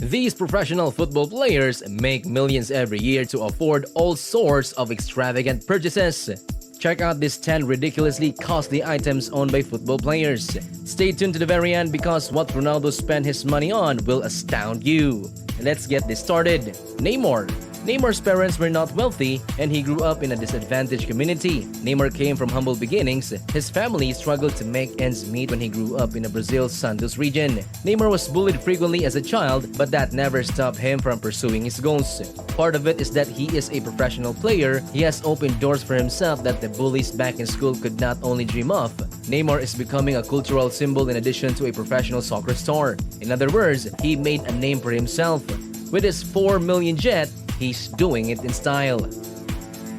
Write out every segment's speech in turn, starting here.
These professional football players make millions every year to afford all sorts of extravagant purchases. Check out these 10 ridiculously costly items owned by football players. Stay tuned to the very end because what Ronaldo spent his money on will astound you. Let's get this started. Neymar. Neymar's parents were not wealthy and he grew up in a disadvantaged community. Neymar came from humble beginnings. His family struggled to make ends meet when he grew up in Brazil's Santos region. Neymar was bullied frequently as a child, but that never stopped him from pursuing his goals. Part of it is that he is a professional player. He has opened doors for himself that the bullies back in school could not only dream of. Neymar is becoming a cultural symbol in addition to a professional soccer star. In other words, he made a name for himself. With his 4 million jet, he's doing it in style.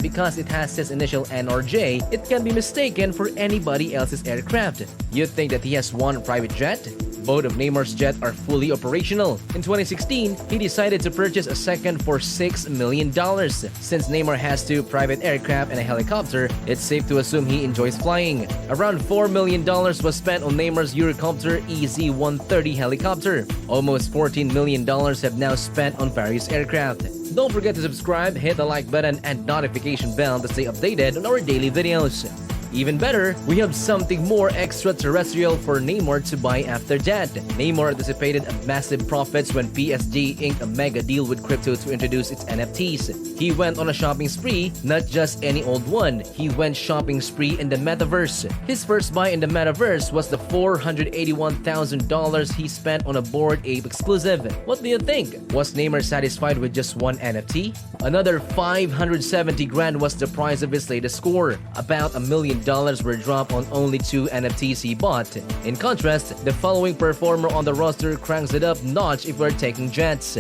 Because it has his initial NRJ, it can be mistaken for anybody else's aircraft. You'd think that he has one private jet? Both of Neymar's jets are fully operational. In 2016, he decided to purchase a second for $6 million. Since Neymar has 2 private aircraft and a helicopter, it's safe to assume he enjoys flying. Around $4 million was spent on Neymar's Eurocopter EZ-130 helicopter. Almost $14 million have now spent on various aircraft. Don't forget to subscribe, hit the like button, and notification bell to stay updated on our daily videos. Even better, we have something more extraterrestrial for Neymar to buy after that. Neymar anticipated massive profits when PSG inked a mega deal with crypto to introduce its NFTs. He went on a shopping spree, not just any old one. He went shopping spree in the metaverse. His first buy in the metaverse was the $481,000 he spent on a Bored Ape exclusive. What do you think? Was Neymar satisfied with just one NFT? Another $570 grand was the price of his latest score. About $1 million were dropped on only 2 NFTs he bought. In contrast, the following performer on the roster cranks it up notch if we're taking jets.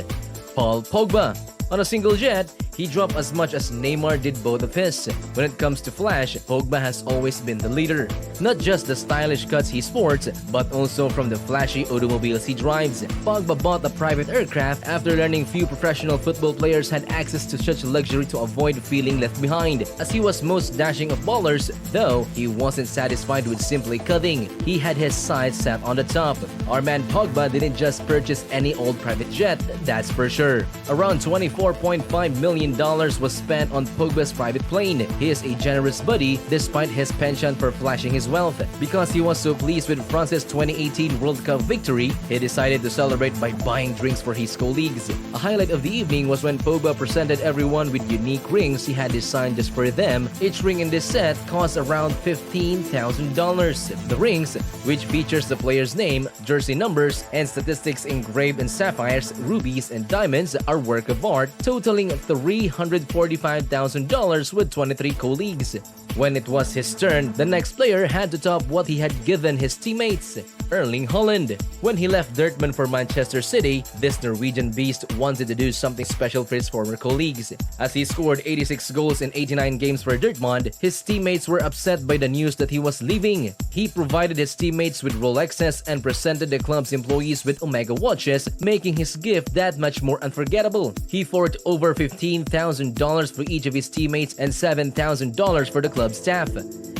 Paul Pogba. On a single jet, he dropped as much as Neymar did both of his. When it comes to flash, Pogba has always been the leader. Not just the stylish cuts he sports, but also from the flashy automobiles he drives. Pogba bought a private aircraft after learning few professional football players had access to such luxury to avoid feeling left behind. As he was most dashing of ballers, though, he wasn't satisfied with simply cutting. He had his sights set on the top. Our man Pogba didn't just purchase any old private jet, that's for sure. Around $24.5 million was spent on Pogba's private plane. He is a generous buddy despite his penchant for flashing his wealth. Because he was so pleased with France's 2018 World Cup victory, he decided to celebrate by buying drinks for his colleagues. A highlight of the evening was when Pogba presented everyone with unique rings he had designed just for them. Each ring in this set cost around $15,000. The rings, which features the player's name, jersey numbers, and statistics engraved in sapphires, rubies, and diamonds, are work of art, totaling $345,000 with 23 colleagues. When it was his turn, the next player had to top what he had given his teammates, Erling Haaland. When he left Dortmund for Manchester City, this Norwegian beast wanted to do something special for his former colleagues. As he scored 86 goals in 89 games for Dortmund, his teammates were upset by the news that he was leaving. He provided his teammates with Rolexes and presented the club's employees with Omega watches, making his gift that much more unforgettable. He forked over $15,000 for each of his teammates and $7,000 for the club staff.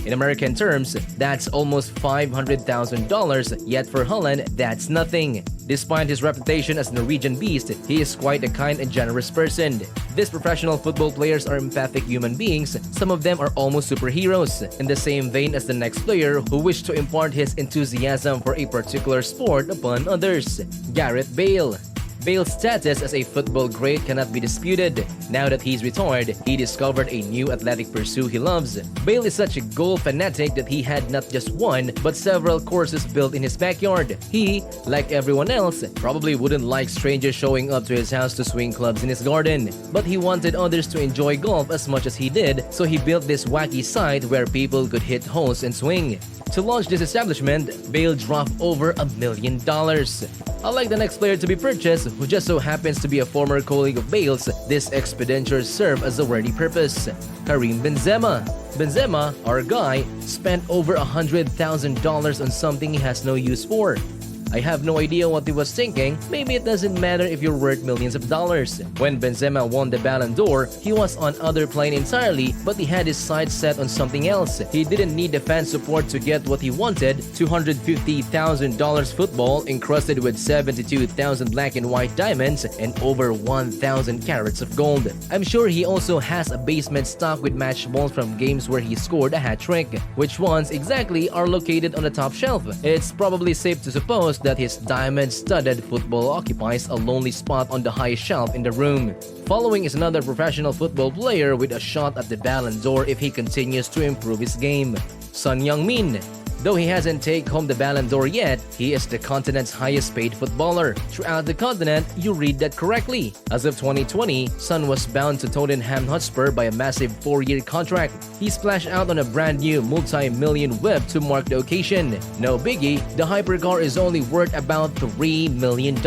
In American terms, that's almost $500,000, yet for Haaland, that's nothing. Despite his reputation as Norwegian beast, he is quite a kind and generous person. These professional football players are empathic human beings. Some of them are almost superheroes, in the same vein as the next player who wished to impart his enthusiasm for a particular sport upon others. Gareth Bale. Bale's status as a football great cannot be disputed. Now that he's retired, he discovered a new athletic pursuit he loves. Bale is such a goal fanatic that he had not just one, but several courses built in his backyard. He, like everyone else, probably wouldn't like strangers showing up to his house to swing clubs in his garden. But he wanted others to enjoy golf as much as he did, so he built this wacky site where people could hit holes and swing. To launch this establishment, Bale dropped over $1 million. Unlike the next player to be purchased, who just so happens to be a former colleague of Bale's, this expenditure served as a worthy purpose. Karim Benzema. Benzema, our guy, spent over $100,000 on something he has no use for. I have no idea what he was thinking. Maybe it doesn't matter if you're worth millions of dollars. When Benzema won the Ballon d'Or, he was on other plane entirely, but he had his sights set on something else. He didn't need the fan support to get what he wanted, $250,000 football encrusted with 72,000 black and white diamonds and over 1,000 carats of gold. I'm sure he also has a basement stocked with match balls from games where he scored a hat-trick. Which ones exactly are located on the top shelf? It's probably safe to suppose that his diamond-studded football occupies a lonely spot on the highest shelf in the room. Following is another professional football player with a shot at the Ballon d'Or if he continues to improve his game. Son Heung-min. Though he hasn't taken home the Ballon d'Or yet, he is the continent's highest paid footballer. Throughout the continent, you read that correctly. As of 2020, Son was bound to Tottenham Hotspur by a massive 4-year contract. He splashed out on a brand new multi-million whip to mark the occasion. No biggie, the hypercar is only worth about $3 million.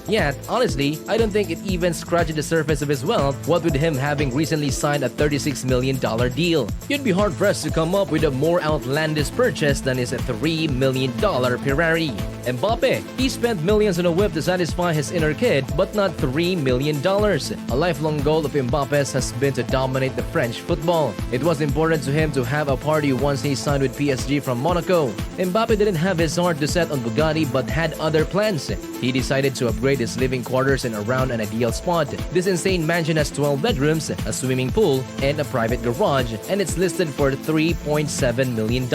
Yet, honestly, I don't think it even scratched the surface of his wealth, what with him having recently signed a $36 million deal. You'd be hard-pressed to come up with a more outlandish purchase than is a $3 million Ferrari. Mbappe, he spent millions on a whip to satisfy his inner kid, but not $3 million. A lifelong goal of Mbappe's has been to dominate the French football. It was important to him to have a party once he signed with PSG from Monaco. Mbappe didn't have his heart to set on Bugatti but had other plans. He decided to upgrade his living quarters and around an ideal spot. This insane mansion has 12 bedrooms, a swimming pool, and a private garage, and it's listed for $3.7 million.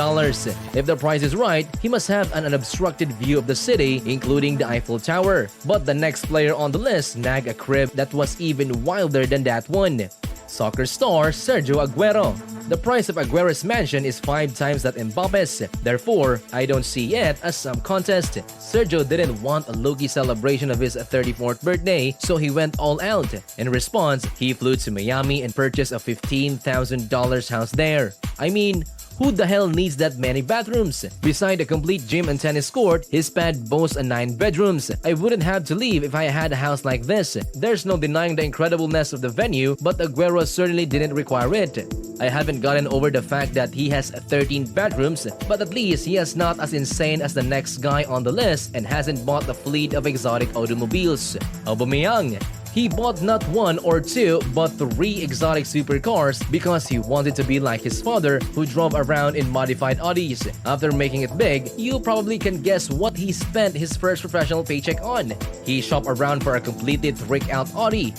If the price is right, he must have an unobstructed view of the city, including the Eiffel Tower. But the next player on the list snagged a crib that was even wilder than that one. Soccer star Sergio Aguero. The price of Aguero's mansion is 5 times that Mbappe's. Therefore, I don't see it as some contest. Sergio didn't want a low-key celebration of his 34th birthday, so he went all out. In response, he flew to Miami and purchased a $15,000 house there. I mean, who the hell needs that many bathrooms? Beside a complete gym and tennis court, his pad boasts a 9 bedrooms. I wouldn't have to leave if I had a house like this. There's no denying the incredibleness of the venue, but Aguero certainly didn't require it. I haven't gotten over the fact that he has 13 bedrooms, but at least he is not as insane as the next guy on the list and hasn't bought a fleet of exotic automobiles. Aubameyang. He bought not 1 or 2 but 3 exotic supercars because he wanted to be like his father who drove around in modified Audis. After making it big, you probably can guess what he spent his first professional paycheck on. He shopped around for a completely tricked-out Audi.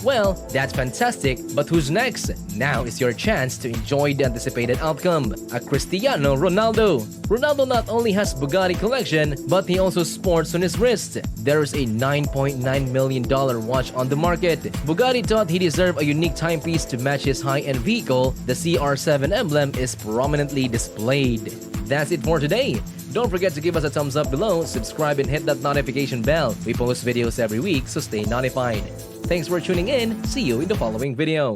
Well, that's fantastic, but who's next? Now is your chance to enjoy the anticipated outcome, a Cristiano Ronaldo. Ronaldo not only has Bugatti collection, but he also sports on his wrist. There's a $9.9 million watch on the market. Bugatti thought he deserved a unique timepiece to match his high-end vehicle. The CR7 emblem is prominently displayed. That's it for today. Don't forget to give us a thumbs up below, subscribe and hit that notification bell. We post videos every week, so stay notified. Thanks for tuning in. See you in the following video.